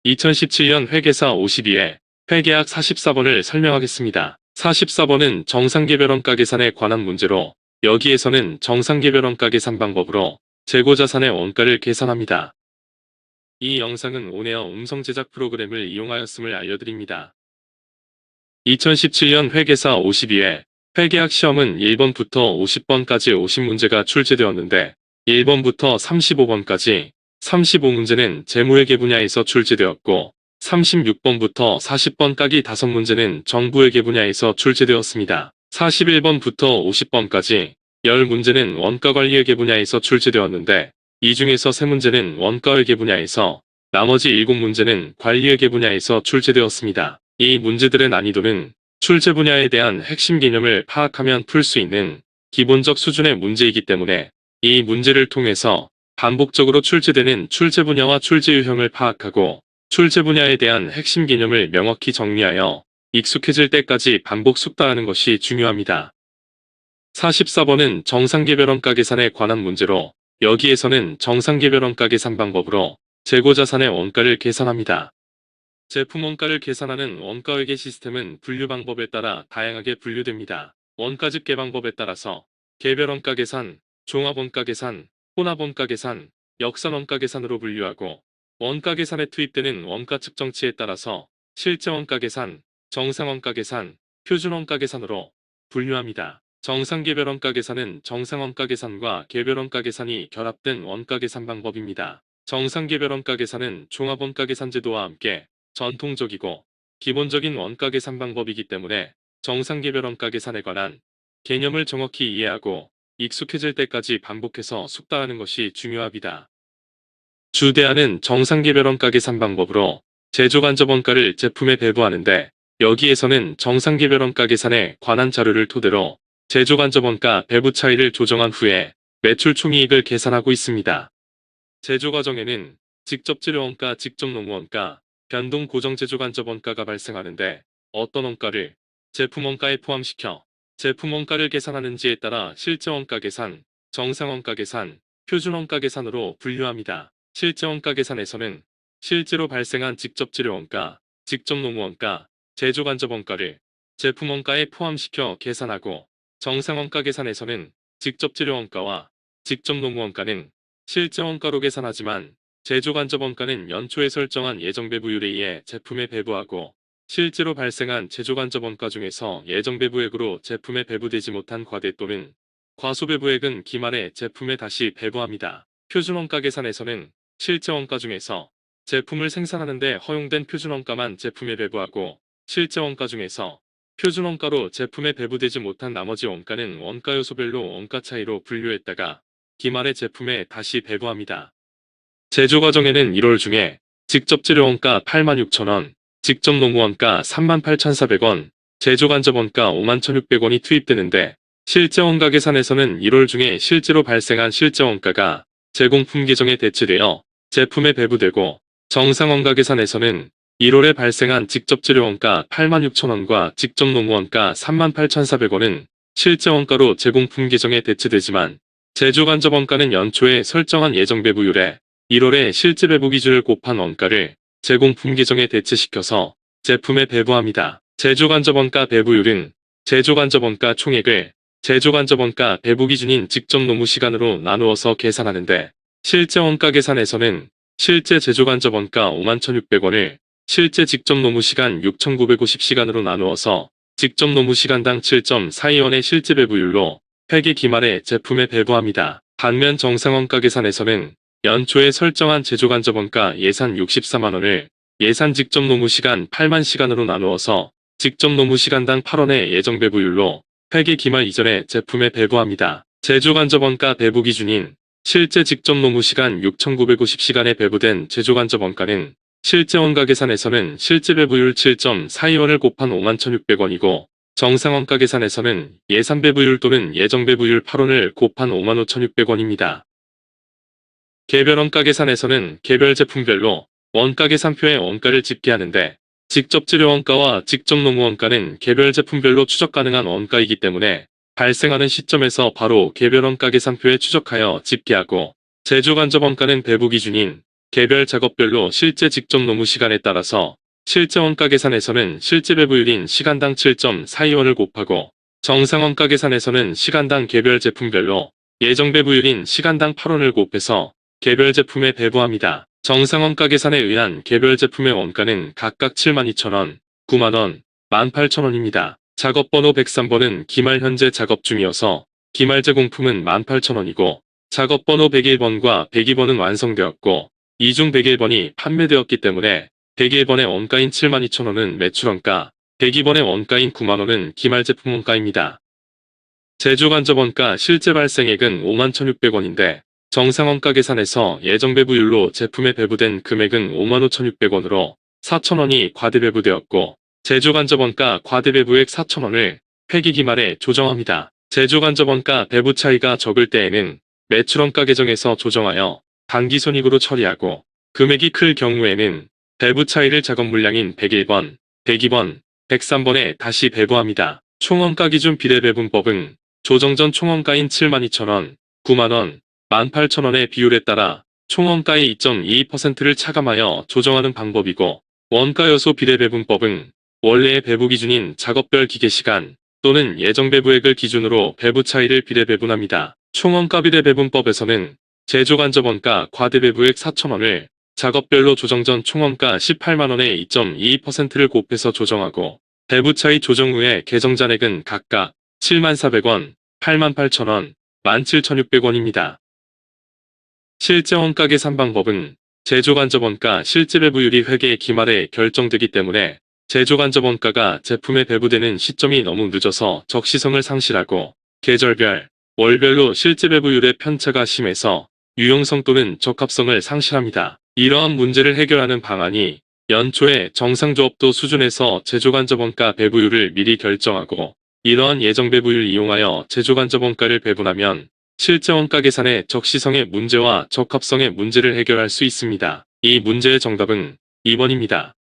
2017년 회계사 52회 회계학 44번을 설명하겠습니다. 44번은 정상개별원가 계산에 관한 문제로 여기에서는 정상개별원가 계산 방법으로 재고자산의 원가를 계산합니다. 이 영상은 온에어 음성 제작 프로그램을 이용하였음을 알려드립니다. 2017년 회계사 52회 회계학 시험은 1번부터 50번까지 50문제가 출제되었는데 1번부터 35번까지 35문제는 재무회계 분야에서 출제되었고 36번부터 40번까지 5문제는 정부회계 분야에서 출제되었습니다. 41번부터 50번까지 10문제는 원가관리회계 분야에서 출제되었는데 이 중에서 3문제는 원가회계 분야에서 나머지 7문제는 관리회계 분야에서 출제되었습니다. 이 문제들의 난이도는 출제 분야에 대한 핵심 개념을 파악하면 풀 수 있는 기본적 수준의 문제이기 때문에 이 문제를 통해서 반복적으로 출제되는 출제 분야와 출제 유형을 파악하고 출제 분야에 대한 핵심 개념을 명확히 정리하여 익숙해질 때까지 반복 숙달하는 것이 중요합니다. 44번은 정상개별원가 계산에 관한 문제로 여기에서는 정상개별원가 계산 방법으로 재고자산의 원가를 계산합니다. 제품 원가를 계산하는 원가회계 시스템은 분류 방법에 따라 다양하게 분류됩니다. 원가집계 방법에 따라서 개별원가 계산, 종합원가 계산, 혼합원가 계산, 역산원가 계산으로 분류하고 원가 계산에 투입되는 원가 측정치에 따라서 실제원가 계산, 정상원가 계산, 표준원가 계산으로 분류합니다. 정상개별원가 계산은 정상원가 계산과 개별원가 계산이 결합된 원가 계산 방법입니다. 정상개별원가 계산은 종합원가 계산 제도와 함께 전통적이고 기본적인 원가 계산 방법이기 때문에 정상개별원가 계산에 관한 개념을 정확히 이해하고 익숙해질 때까지 반복해서 숙달하는 것이 중요합니다. 주대안은 정상개별원가 계산 방법으로 제조간접원가를 제품에 배부하는데 여기에서는 정상개별원가 계산에 관한 자료를 토대로 제조간접원가 배부 차이를 조정한 후에 매출 총이익을 계산하고 있습니다. 제조 과정에는 직접 재료원가, 직접 노무원가, 변동 고정 제조간접원가가 발생하는데 어떤 원가를 제품 원가에 포함시켜 제품 원가를 계산하는지에 따라 실제원가 계산, 정상원가 계산, 표준원가 계산으로 분류합니다. 실제원가 계산에서는 실제로 발생한 직접 재료원가, 직접 노무원가, 제조간접원가를 제품 원가에 포함시켜 계산하고 정상원가 계산에서는 직접 재료원가와 직접 노무원가는 실제원가로 계산하지만 제조간접원가는 연초에 설정한 예정배부율에 의해 제품에 배부하고 실제로 발생한 제조간접원가 중에서 예정배부액으로 제품에 배부되지 못한 과대 또는 과소배부액은 기말에 제품에 다시 배부합니다. 표준원가 계산에서는 실제원가 중에서 제품을 생산하는 데 허용된 표준원가만 제품에 배부하고 실제원가 중에서 표준원가로 제품에 배부되지 못한 나머지 원가는 원가요소별로 원가 차이로 분류했다가 기말에 제품에 다시 배부합니다. 제조 과정에는 1월 중에 직접 재료원가 86,000원, 직접 노무원가 38,400원, 제조간접원가 51,600원이 투입되는데 실제원가 계산에서는 1월 중에 실제로 발생한 실제원가가 제공품 계정에 대체되어 제품에 배부되고 정상원가 계산에서는 1월에 발생한 직접 재료원가 86,000원과 직접 노무원가 38,400원은 실제원가로 제공품 계정에 대체되지만 제조간접원가는 연초에 설정한 예정배부율에 1월에 실제 배부 기준을 곱한 원가를 제공품 계정에 대체시켜서 제품에 배부합니다. 제조간접원가 배부율은 제조간접원가 총액을 제조간접원가 배부 기준인 직접 노무 시간으로 나누어서 계산하는데 실제 원가 계산에서는 실제 제조간접원가 51,600원을 실제 직접 노무 시간 6,950시간으로 나누어서 직접 노무 시간당 7.42원의 실제 배부율로 회계 기말에 제품에 배부합니다. 반면 정상원가 계산에서는 연초에 설정한 제조간접원가 예산 64만원을 예산 직접 노무 시간 8만 시간으로 나누어서 직접 노무 시간당 8원의 예정 배부율로 회계 기말 이전에 제품에 배부합니다. 제조간접원가 배부 기준인 실제 직접 노무 시간 6,950시간에 배부된 제조간접원가는 실제 원가 계산에서는 실제 배부율 7.42원을 곱한 51,600원이고 정상원가 계산에서는 예산 배부율 또는 예정 배부율 8원을 곱한 55,600원입니다. 개별원가 계산에서는 개별 제품별로 원가 계산표에 원가를 집계하는데 직접 재료원가와 직접 노무원가는 개별 제품별로 추적 가능한 원가이기 때문에 발생하는 시점에서 바로 개별원가 계산표에 추적하여 집계하고 제조간접원가는 배부 기준인 개별 작업별로 실제 직접 노무 시간에 따라서 실제 원가 계산에서는 실제 배부율인 시간당 7.42원을 곱하고 정상 원가 계산에서는 시간당 개별 제품별로 예정 배부율인 시간당 8원을 곱해서 개별 제품에 배부합니다. 정상 원가 계산에 의한 개별 제품의 원가는 각각 72,000원, 90,000원, 18,000원입니다. 작업번호 103번은 기말 현재 작업 중이어서 기말 제공품은 18,000원이고 작업번호 101번과 102번은 완성되었고 이중 101번이 판매되었기 때문에 101번의 원가인 72,000원은 매출원가, 102번의 원가인 90,000원은 기말 제품 원가입니다. 제조간접 원가 실제 발생액은 51,600원인데 정상 원가 계산에서 예정 배부율로 제품에 배부된 금액은 55,600원으로 4,000원이 과대 배부되었고 제조간접 원가 과대 배부액 4,000원을 폐기기말에 조정합니다. 제조간접 원가 배부 차이가 적을 때에는 매출원가 계정에서 조정하여 단기손익으로 처리하고 금액이 클 경우에는 배부 차이를 작업 물량인 101번, 102번, 103번에 다시 배부합니다. 총원가 기준 비례배분법은 조정 전 총원가인 72,000원, 90,000원, 18,000원의 비율에 따라 총원가의 2.22%를 차감하여 조정하는 방법이고 원가 요소 비례배분법은 원래의 배부 기준인 작업별 기계시간 또는 예정 배부액을 기준으로 배부 차이를 비례배분합니다. 총원가 비례배분법에서는 제조간접 원가 과대 배부액 4,000원을 작업별로 조정 전 총원가 180,000원의 2.22%를 곱해서 조정하고 배부 차이 조정 후에 계정 잔액은 각각 74,000원, 88,000원, 17,600원입니다. 실제 원가 계산 방법은 제조간접 원가 실제 배부율이 회계 기말에 결정되기 때문에 제조간접 원가가 제품에 배부되는 시점이 너무 늦어서 적시성을 상실하고 계절별, 월별로 실제 배부율의 편차가 심해서 유용성 또는 적합성을 상실합니다. 이러한 문제를 해결하는 방안이 연초에 정상조업도 수준에서 제조간접 원가 배부율을 미리 결정하고 이러한 예정 배부율을 이용하여 제조간접 원가를 배분하면 실제 원가 계산의 적시성의 문제와 적합성의 문제를 해결할 수 있습니다. 이 문제의 정답은 2번입니다.